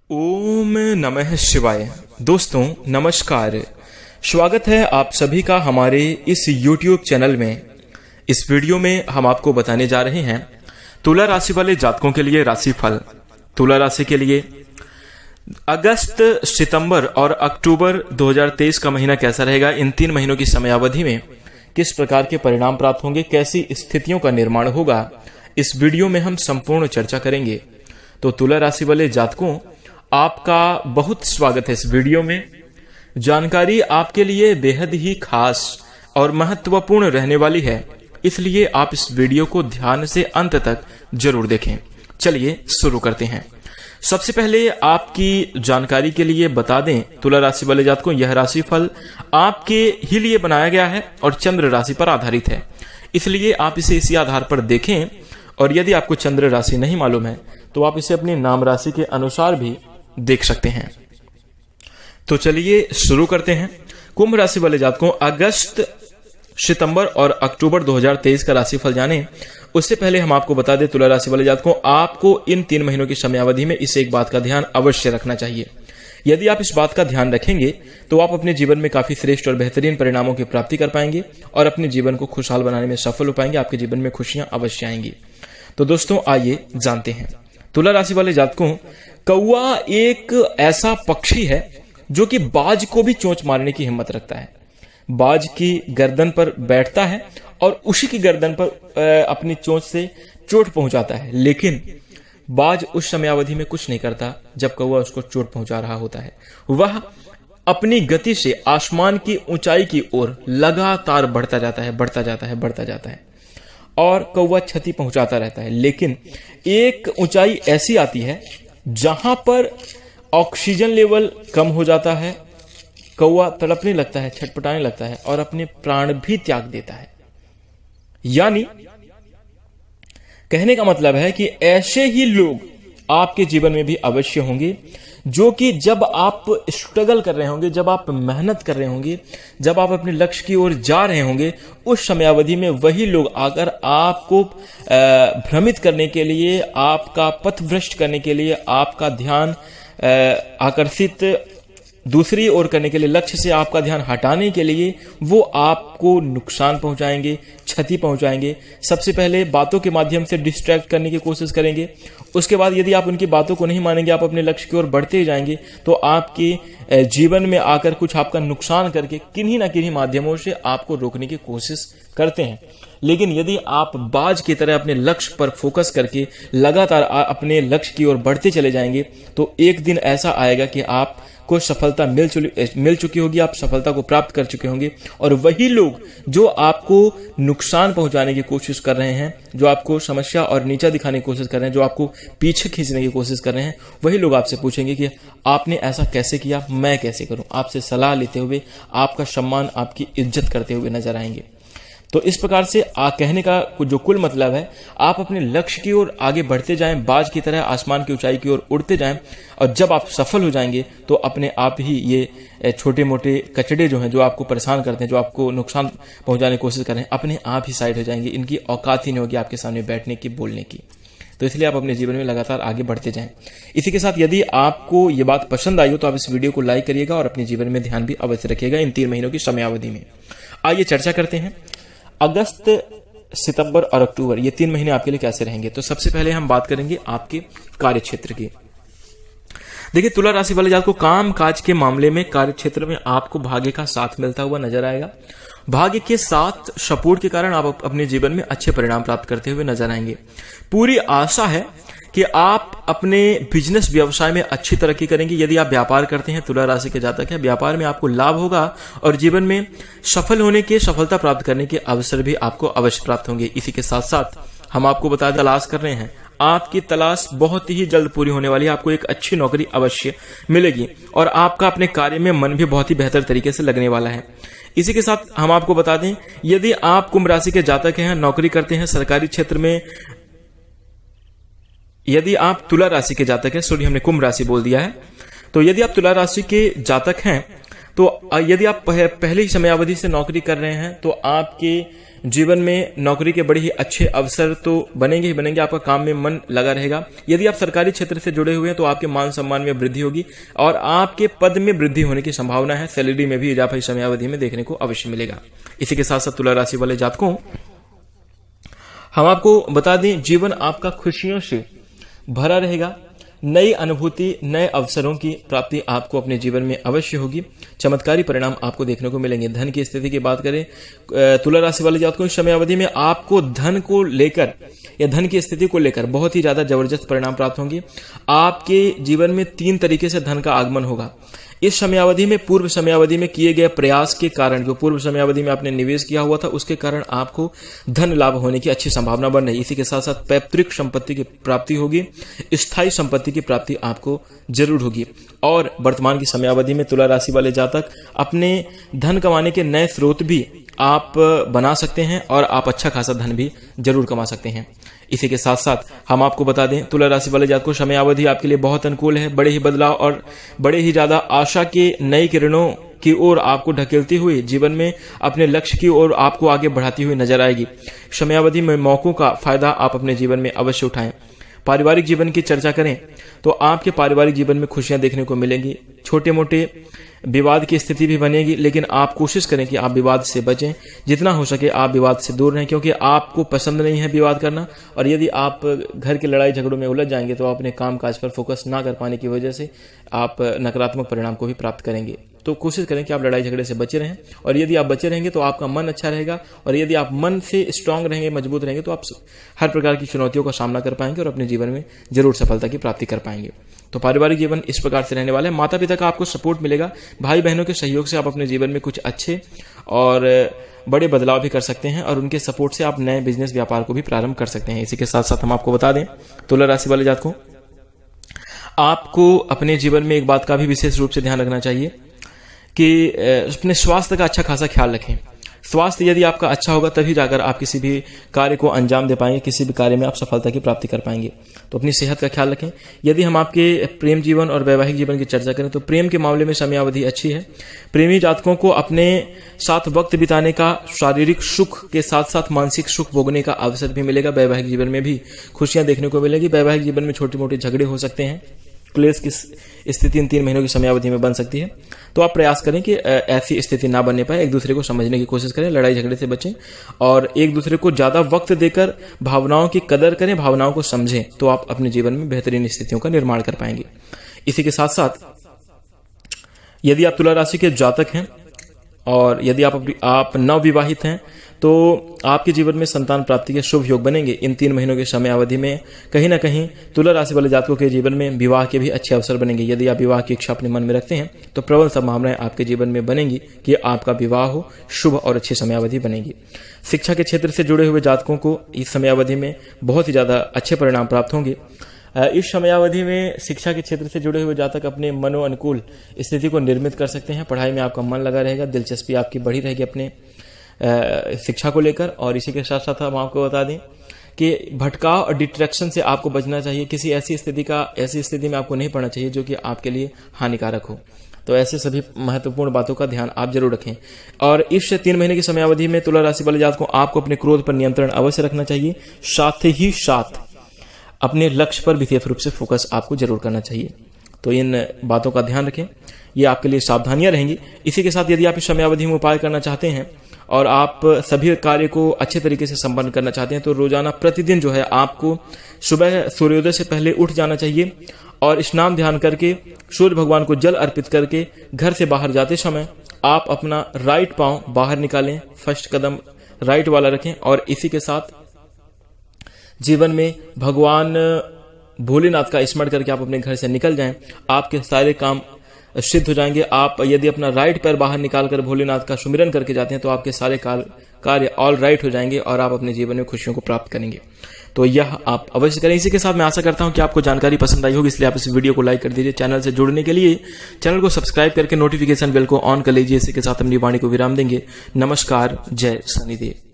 ओम नमः शिवाय। दोस्तों नमस्कार, स्वागत है आप सभी का हमारे इस YouTube चैनल में। इस वीडियो में हम आपको बताने जा रहे हैं तुला राशि वाले जातकों के लिए राशिफल। तुला राशि के लिए अगस्त, सितंबर और अक्टूबर 2023 का महीना कैसा रहेगा, इन 3 महीनों की समयावधि में किस प्रकार के परिणाम प्राप्त होंगे, कैसी स्थितियों का निर्माण होगा, इस वीडियो में हम संपूर्ण चर्चा करेंगे। तो तुला राशि वाले जातकों, आपका बहुत स्वागत है इस वीडियो में। जानकारी आपके लिए बेहद ही खास और महत्वपूर्ण रहने वाली है, इसलिए आप इस वीडियो को ध्यान से अंत तक जरूर देखें। चलिए शुरू करते हैं। सबसे पहले आपकी जानकारी के लिए बता दें, तुला राशि वाले जातकों, यह राशिफल आपके ही लिए बनाया गया है और चंद्र राशि पर आधारित है, इसलिए आप इसे इसी आधार पर देखें। और यदि आपको चंद्र राशि नहीं मालूम है तो आप इसे अपनी नाम राशि के अनुसार भी देख सकते हैं। तो चलिए शुरू करते हैं। कुंभ राशि वाले जातकों, अगस्त, सितंबर और अक्टूबर 2023 का राशिफल जाने उससे पहले हम आपको बता दें, तुला राशि वाले जातकों, आपको इन 3 महीनों की समयावधि में इस एक बात का ध्यान अवश्य रखना चाहिए। यदि आप इस बात का ध्यान रखेंगे तो आप अपने जीवन में काफी श्रेष्ठ और बेहतरीन परिणामों की प्राप्ति कर पाएंगे और अपने जीवन को खुशहाल बनाने में सफल हो पाएंगे। आपके जीवन में खुशियां अवश्य आएंगी। तो दोस्तों आइए जानते हैं। तुला राशि वाले जातकों, कौवा एक ऐसा पक्षी है जो कि बाज को भी चोंच मारने की हिम्मत रखता है। बाज की गर्दन पर बैठता है और उसी की गर्दन पर अपनी चोंच से चोट पहुंचाता है, लेकिन बाज उस समयावधि में कुछ नहीं करता जब कौवा उसको चोट पहुंचा रहा होता है। वह अपनी गति से आसमान की ऊंचाई की ओर लगातार बढ़ता जाता है और कौवा क्षति पहुंचाता रहता है। लेकिन एक ऊंचाई ऐसी आती है जहां पर ऑक्सीजन लेवल कम हो जाता है, कौवा तड़पने लगता है, छटपटाने लगता है और अपने प्राण भी त्याग देता है। यानी कहने का मतलब है कि ऐसे ही लोग आपके जीवन में भी अवश्य होंगे, जो कि जब आप स्ट्रगल कर रहे होंगे, जब आप मेहनत कर रहे होंगे, जब आप अपने लक्ष्य की ओर जा रहे होंगे, उस समयावधि में वही लोग आकर आपको भ्रमित करने के लिए, आपका पथ भ्रष्ट करने के लिए, आपका ध्यान आकर्षित दूसरी ओर करने के लिए, लक्ष्य से आपका ध्यान हटाने के लिए वो आपको नुकसान पहुंचाएंगे, क्षति पहुंचाएंगे। सबसे पहले बातों के माध्यम से डिस्ट्रैक्ट करने की कोशिश करेंगे। उसके बाद यदि आप उनकी बातों को नहीं मानेंगे, आप अपने लक्ष्य की ओर बढ़ते ही जाएंगे, तो आपके जीवन में आकर कुछ आपका नुकसान करके किन्हीं ना किन्हीं माध्यमों से आपको रोकने की कोशिश करते हैं। लेकिन यदि आप बाज की तरह अपने लक्ष्य पर फोकस करके लगातार अपने लक्ष्य की ओर बढ़ते चले जाएंगे, तो एक दिन ऐसा आएगा कि आपको सफलता मिल चुकी होगी, आप सफलता को प्राप्त कर चुके होंगे और वही लोग जो आपको नुकसान पहुंचाने की कोशिश कर रहे हैं, जो आपको समस्या और नीचा दिखाने की कोशिश कर रहे हैं, जो आपको पीछे खींचने की कोशिश कर रहे हैं, वही लोग आपसे पूछेंगे कि आपने ऐसा कैसे किया, मैं कैसे करूं। आपसे सलाह लेते हुए, आपका सम्मान, आपकी इज्जत करते हुए नजर आएंगे। तो इस प्रकार से कहने का जो कुल मतलब है, आप अपने लक्ष्य की ओर आगे बढ़ते जाएं, बाज की तरह आसमान की ऊंचाई की ओर उड़ते जाएं, और जब आप सफल हो जाएंगे तो अपने आप ही ये छोटे मोटे कचड़े जो हैं, जो आपको परेशान करते हैं, जो आपको नुकसान पहुंचाने की कोशिश कर रहे हैं, अपने आप ही साइड हो जाएंगे। इनकी औकात ही नहीं होगी आपके सामने बैठने की, बोलने की। तो इसलिए आप अपने जीवन में लगातार आगे बढ़ते जाएं। इसी के साथ यदि आपको ये बात पसंद आई हो तो आप इस वीडियो को लाइक करिएगा और अपने जीवन में ध्यान भी अवश्य रखिएगा इन 3 महीनों की समयावधि में। आइए चर्चा करते हैं अगस्त, सितंबर और अक्टूबर, ये 3 महीने आपके लिए कैसे रहेंगे। तो सबसे पहले हम बात करेंगे आपके कार्य क्षेत्र की। देखिए, तुला राशि वाले जातकों को काम काज के मामले में कार्य क्षेत्र में आपको भाग्य का साथ मिलता हुआ नजर आएगा। भाग्य के साथ सपोर्ट के कारण आप अपने जीवन में अच्छे परिणाम प्राप्त करते हुए नजर आएंगे। पूरी आशा है कि आप अपने बिजनेस व्यवसाय में अच्छी तरक्की करेंगे। यदि आप व्यापार करते हैं, तुला राशि के जातक हैं, व्यापार में आपको लाभ होगा और जीवन में सफलता प्राप्त करने के अवसर भी आपको अवश्य प्राप्त होंगे। इसी के साथ साथ हम आपको बता तलाश कर रहे हैं, आपकी तलाश बहुत ही जल्द पूरी होने वाली है। आपको एक अच्छी नौकरी अवश्य मिलेगी और आपका अपने कार्य में मन भी बहुत ही बेहतर तरीके से लगने वाला है। इसी के साथ हम आपको बता दें, यदि आप कुंभ राशि के जातक हैं, नौकरी करते हैं सरकारी क्षेत्र में, यदि आप तुला राशि के जातक हैं, सॉरी हमने कुंभ राशि बोल दिया है, तो यदि आप तुला राशि के जातक हैं तो यदि आप पहले ही समयावधि से नौकरी कर रहे हैं तो आपके जीवन में नौकरी के बड़े ही अच्छे अवसर तो बनेंगे ही बनेंगे, आपका काम में मन लगा रहेगा। यदि आप सरकारी क्षेत्र से जुड़े हुए हैं तो आपके मान सम्मान में वृद्धि होगी और आपके पद में वृद्धि होने की संभावना है। सैलरी में भी इजाफा इस समयावधि में देखने को अवश्य मिलेगा। इसी के साथ साथ तुला राशि वाले जातकों, हम आपको बता दें जीवन आपका खुशियों से भरा रहेगा। नई अनुभूति, नए अवसरों की प्राप्ति आपको अपने जीवन में अवश्य होगी। चमत्कारी परिणाम आपको देखने को मिलेंगे। धन की स्थिति की बात करें तुला राशि वाले जातकों, इस समयावधि में आपको धन को लेकर या धन की स्थिति को लेकर बहुत ही ज्यादा जबरदस्त परिणाम प्राप्त होंगे। आपके जीवन में 3 तरीके से धन का आगमन होगा। इस समयावधि में पूर्व समयावधि में किए गए प्रयास के कारण, जो पूर्व समयावधि में आपने निवेश किया हुआ था, उसके कारण आपको धन लाभ होने की अच्छी संभावना बन रही। इसी के साथ साथ पैतृक संपत्ति की प्राप्ति होगी, स्थायी संपत्ति की प्राप्ति आपको जरूर होगी। और वर्तमान की समयावधि में तुला राशि वाले जातक अपने धन कमाने के नए स्रोत भी आप बना सकते हैं और आप अच्छा खासा धन भी जरूर कमा सकते हैं। इसी के साथ साथ हम आपको बता दें तुला राशि वाले जातकों, समयावधि आपके लिए बहुत अनुकूल है। बड़े ही बदलाव और बड़े ही ज्यादा आशा के नई किरणों की ओर आपको ढकेलती हुई जीवन में अपने लक्ष्य की ओर आपको आगे बढ़ाती हुई नजर आएगी। समयावधि में मौकों का फायदा आप अपने जीवन में अवश्य उठाएं। पारिवारिक जीवन की चर्चा करें तो आपके पारिवारिक जीवन में खुशियां देखने को मिलेंगी। छोटे मोटे विवाद की स्थिति भी बनेगी, लेकिन आप कोशिश करें कि आप विवाद से बचें। जितना हो सके आप विवाद से दूर रहें, क्योंकि आपको पसंद नहीं है विवाद करना। और यदि आप घर के लड़ाई झगड़ों में उलझ जाएंगे तो अपने काम काज पर फोकस ना कर पाने की वजह से आप नकारात्मक परिणाम को भी प्राप्त करेंगे। तो कोशिश करें कि आप लड़ाई झगड़े से बचे रहें, और यदि आप बचे रहेंगे तो आपका मन अच्छा रहेगा। और यदि आप मन से स्ट्रांग रहेंगे, मजबूत रहेंगे, तो आप हर प्रकार की चुनौतियों का सामना कर पाएंगे और अपने जीवन में जरूर सफलता की प्राप्ति कर पाएंगे। तो पारिवारिक जीवन इस प्रकार से रहने वाला है। माता पिता का आपको सपोर्ट मिलेगा। भाई बहनों के सहयोग से आप अपने जीवन में कुछ अच्छे और बड़े बदलाव भी कर सकते हैं, और उनके सपोर्ट से आप नए बिजनेस व्यापार को भी प्रारंभ कर सकते हैं। इसी के साथ साथ हम आपको बता दें तुला राशि वाले जातकों, आपको अपने जीवन में एक बात का भी विशेष रूप से ध्यान रखना चाहिए कि अपने स्वास्थ्य का अच्छा खासा ख्याल रखें। स्वास्थ्य यदि आपका अच्छा होगा तभी जाकर आप किसी भी कार्य को अंजाम दे पाएंगे, किसी भी कार्य में आप सफलता की प्राप्ति कर पाएंगे। तो अपनी सेहत का ख्याल रखें। यदि हम आपके प्रेम जीवन और वैवाहिक जीवन की चर्चा करें तो प्रेम के मामले में समयावधि अच्छी है। प्रेमी जातकों को अपने साथ वक्त बिताने का, शारीरिक सुख के साथ साथ मानसिक सुख भोगने का अवसर भी मिलेगा। वैवाहिक जीवन में भी खुशियां देखने को मिलेगी। वैवाहिक जीवन में छोटे मोटे झगड़े हो सकते हैं, क्लेश की स्थिति इन 3 महीनों की समयावधि में बन सकती है। तो आप प्रयास करें कि ऐसी स्थिति ना बनने पाए। एक दूसरे को समझने की कोशिश करें, लड़ाई झगड़े से बचें और एक दूसरे को ज्यादा वक्त देकर भावनाओं की कदर करें, भावनाओं को समझें, तो आप अपने जीवन में बेहतरीन स्थितियों का निर्माण कर पाएंगे। इसी के साथ साथ यदि आप तुला राशि के जातक हैं और यदि आप नवविवाहित हैं तो आपके जीवन में संतान प्राप्ति के शुभ योग बनेंगे। इन 3 महीनों के समय अवधि में कहीं ना कहीं तुला राशि वाले जातकों के जीवन में विवाह के भी अच्छे अवसर बनेंगे। यदि आप विवाह की इच्छा अपने मन में रखते हैं तो प्रबल संभावनाएं आपके जीवन में बनेंगी कि आपका विवाह हो, शुभ और अच्छी समयावधि बनेगी। शिक्षा के क्षेत्र से जुड़े हुए जातकों को इस समयावधि में बहुत ही ज्यादा अच्छे परिणाम प्राप्त होंगे। इस समयावधि में शिक्षा के क्षेत्र से जुड़े हुए जातक अपने मनो अनुकूल स्थिति को निर्मित कर सकते हैं। पढ़ाई में आपका मन लगा रहेगा, दिलचस्पी आपकी बढ़ी रहेगी अपने शिक्षा को लेकर। और इसी के साथ साथ हम आपको बता दें कि भटकाव और डिस्ट्रैक्शन से आपको बचना चाहिए। किसी ऐसी स्थिति में आपको नहीं पड़ना चाहिए जो कि आपके लिए हानिकारक हो। तो ऐसे सभी महत्वपूर्ण बातों का ध्यान आप जरूर रखें। और इस 3 महीने की समयावधि में तुला राशि वाले जातकों को आपको अपने क्रोध पर नियंत्रण अवश्य रखना चाहिए। साथ ही साथ अपने लक्ष्य पर विशेष रूप से फोकस आपको जरूर करना चाहिए। तो इन बातों का ध्यान रखें, ये आपके लिए सावधानियां रहेंगी। इसी के साथ यदि आप इस समयावधि में उपाय करना चाहते हैं और आप सभी कार्य को अच्छे तरीके से संपन्न करना चाहते हैं तो रोजाना प्रतिदिन जो है आपको सुबह सूर्योदय से पहले उठ जाना चाहिए और स्नान ध्यान करके सूर्य भगवान को जल अर्पित करके घर से बाहर जाते समय आप अपना राइट पांव बाहर निकालें, फर्स्ट कदम राइट वाला रखें। और इसी के साथ जीवन में भगवान भोलेनाथ का स्मरण करके आप अपने घर से निकल जाएं, आपके सारे काम सिद्ध हो जाएंगे। आप यदि अपना राइट पैर बाहर निकालकर भोलेनाथ का सुमिरन करके जाते हैं तो आपके सारे कार्य ऑल राइट हो जाएंगे और आप अपने जीवन में खुशियों को प्राप्त करेंगे। तो यह आप अवश्य करें। इसी के साथ मैं आशा करता हूं कि आपको जानकारी पसंद आई होगी, इसलिए आप इस वीडियो को लाइक कर दीजिए। चैनल से जुड़ने के लिए चैनल को सब्सक्राइब करके नोटिफिकेशन बेल को ऑन कर लीजिए। इसी के साथ अपनी वाणी को विराम देंगे। नमस्कार, जय शनिदेव।